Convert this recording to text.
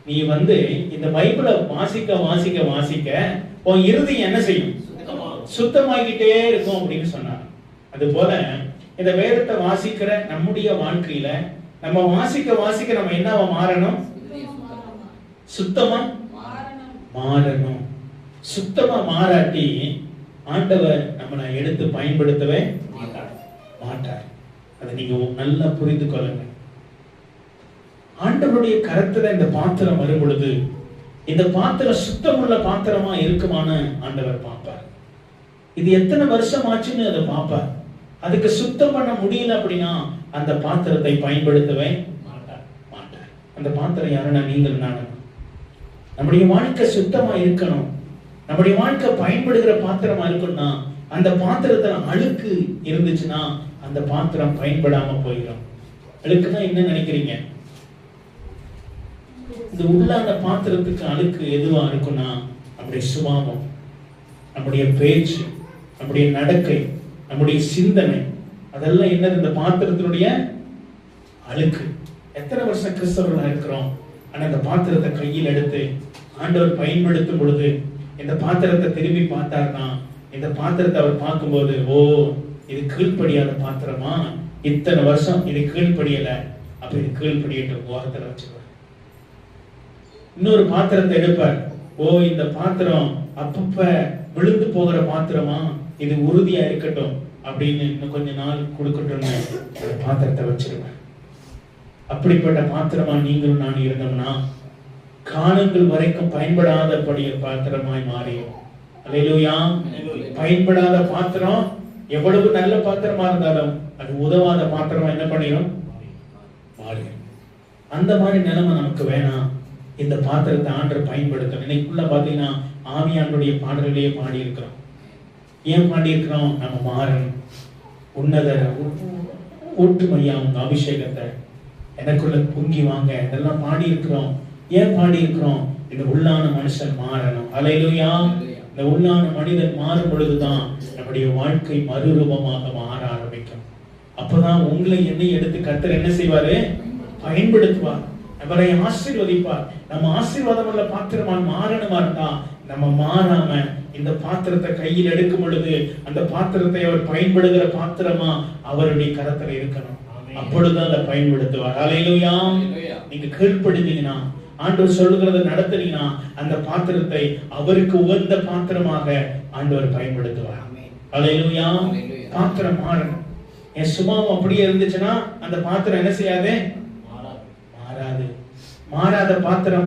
நீ இந்த பைபிளை வாசிக்க வாசிக்க வாசிக்க உன் இருதயம் என்ன செய்யும்? சுத்தமாகிட்டே இருக்கும் அப்படின்னு சொன்னார். அது போல இந்த வேதத்தை வாசிக்கிற நம்முடைய வாழ்க்கையில நம்ம வாசிக்க வாசிக்க நம்ம என்னவா மாறணும்? சுத்தமா மாறணும். சுத்தமா மாறாட்டி ஆண்டவர் நம்மளை எடுத்து பயன்படுத்தவே மாட்டார். அதை நீங்க நல்லா புரிந்து கொள்ளுங்க. ஆண்டவருடைய கரத்துல இந்த பாத்திரம் வரும் பொழுது இந்த பாத்திரம் சுத்தமுள்ள பாத்திரமா இருக்குமான்னு ஆண்டவர் பார்ப்பார். இது எத்தனை வருஷம் ஆச்சுன்னு அதை பார்ப்பார். அதுக்கு சுத்தம் பண்ண முடியல அப்படின்னா அந்த பாத்திரத்தை பயன்படுத்தவே மாட்டார். அந்த பாத்திரம் யாருன்னா நீங்கள் நானும். நம்முடைய வாழ்க்கை சுத்தமா இருக்கணும். நம்முடைய வாழ்க்கை பயன்படுகிற பாத்திரமா இருக்கணும்னா அந்த பாத்திரத்துல அழுக்கு இருந்துச்சுன்னா அந்த பாத்திரம் பயன்படாம போயிடும். அழுக்குன்னா என்ன நினைக்கிறீங்க? இந்த உள்ளான பாத்திரத்துக்கு அழுக்கு எதுவா இருக்கும்னா நம்முடைய சுபாவம், நம்முடைய பேச்சு, நம்முடைய நடக்கை, நம்முடைய சிந்தனை, அதெல்லாம் என்னது? இந்த பாத்திரத்தினுடைய அழுக்கு. எத்தனை வருஷம் கிறிஸ்தவர்களா இருக்கிறோம், ஆனா இந்த பாத்திரத்தை கையில் எடுத்து ஆண்டவர் பயன்படுத்தும் பொழுது இந்த பாத்திரத்தை திரும்பி பார்த்தார்னா இந்த பாத்திரத்தை அவர் பார்க்கும்போது, ஓ இது கீழ்ப்படியாத பாத்திரமா, இத்தனை வருஷம் இது கீழ்ப்படியல, அப்ப இது கீழ்ப்படியிட்டு ஓரத்துல வச்சுருவார். இன்னொரு பாத்திரத்தை எடுப்பார். ஓ இந்த பாத்திரம் அப்பப்ப விழுந்து போகிற பாத்திரமா, இது உறுதியா இருக்கட்டும் அப்படின்னு இன்னும் கொஞ்ச நாள் கொடுக்கட்டும்னு அந்த பாத்திரத்தை வச்சிருவேன். அப்படிப்பட்ட பாத்திரமா நீங்களும் நான் இருந்தோம்னா காலங்கள் வரைக்கும் பயன்படாதபடி பாத்திரமாய் மாறியும். அல்லேலூயா. பயன்படாத பாத்திரம் எவ்வளவு நல்ல பாத்திரமா இருந்தாலும் அது உதவாத பாத்திரமா என்ன பண்ணிடும்? மாறிடும். அந்த மாதிரி நிலைமை நமக்கு வேணாம். இந்த பாத்திரத்தை ஆண்டவர் பயன்படுத்தணும். இன்னைக்குள்ள பாத்தீங்கன்னா ஆவியானுடைய பாடல்களையே பாடி இருக்கிறோம். ஏன் பாடி இருக்கிறோம்? நம்ம மாறணும். உன்னத ஊற்றுமையா உங்க அபிஷேகத்தை எனக்குள்ள பொங்கி வாங்க, இதெல்லாம் பாடி இருக்கிறோம். ஏன் பாடி இருக்கிறோம்? இந்த உள்ளான மனுஷன் மாறணும். அல்லேலூயா. இந்த உள்ளான மனிதன் மாறும் பொழுதுதான் நம்முடைய வாழ்க்கை மறுரூபமாக மாற ஆரம்பிக்கும். அப்பதான் உங்களை என்னை எடுத்து கர்த்தர் என்ன செய்வாரு? பயன்படுத்துவார். அவரை ஆசீர்வதிப்பார். நம்ம ஆசீர்வாதம் உள்ள பாத்திரமா மாறணுமா இருந்தா நம்ம மாறாம இந்த பாத்திரத்தை கையில் எடுக்கும் பொழுது அந்த பாத்திரத்தை அவர் பயன்படுகிற பாத்திரமா அவருடைய கரத்துல இருக்கணும். அப்பொழுதுதான் அதை பயன்படுத்துவார். அல்லேலூயா. நீங்க கீழ்ப்படிந்தீங்கன்னா, ஆண்டவர் சொல்லுகிறத நடத்துனீங்கன்னா அந்த பாத்திரத்தை அவருக்கு உகந்த பாத்திரமாக ஆண்டவர் பயன்படுத்துவார். அல்லேலூயா. பாத்திரம் மாறணும். என் சுபாவம் அப்படியே இருந்துச்சுன்னா அந்த பாத்திரம் என்ன செய்யாது? மாறாது. மாறாத பாத்திரம்